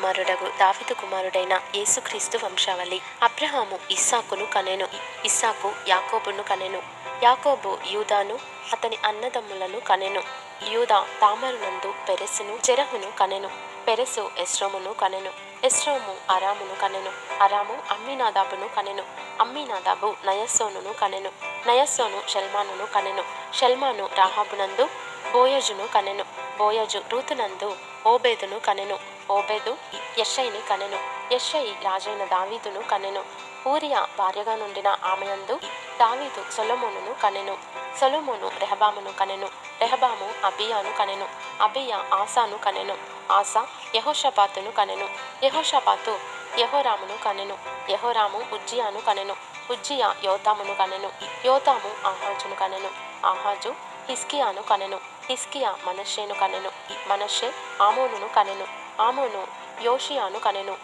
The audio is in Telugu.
కుమారుడగు దావీదు కుమారుడైన యేసుక్రీస్తు వంశావళి. అబ్రహాము ఇస్సాకును కనెను. ఇస్సాకు యాకోబును కనెను. యాకోబు యూదాను అతని అన్నదమ్ములను కనెను. యూదా తామారునందు పెరెసును జెరహును కనెను. పెరెసు ఎస్రోమును కనెను. ఎస్రోము అరామును కనెను. అరాము అమ్మీనాదాబును కనెను. అమ్మీనాదాబు నయస్సోనును కనెను. నయస్సోను షల్మానును కనెను. షల్మాను రాహాబునందు బోయజును కనెను. బోయజు రూతునందు ఓబేదును కనెను. ఓబేదు యెషయిని కనెను. యెషయి రాజైన దావీదును కనెను. ఊరియా భార్యగా నుండిన ఆమెయందు దావీదు సొలొమోనును కనెను. సొలొమోను రెహబామును కనెను. రెహబాము అబియాను కనెను. అబియా ఆసాను కనెను. ఆసా యెహోషాపాతును కనెను. యెహోషాపాతు యెహోరామును కనెను. యెహోరాము ఉజ్జియాను కనెను. ఉజ్జియా యోతామును కనెను. యోతాము ఆహాజును కనెను. ఆహాజు హిజ్కియాను కనెను. హిజ్కియా మనష్షేను కనెను. మనష్షే ఆమోనును కనెను. ఆమోను యోషియాను కనెను.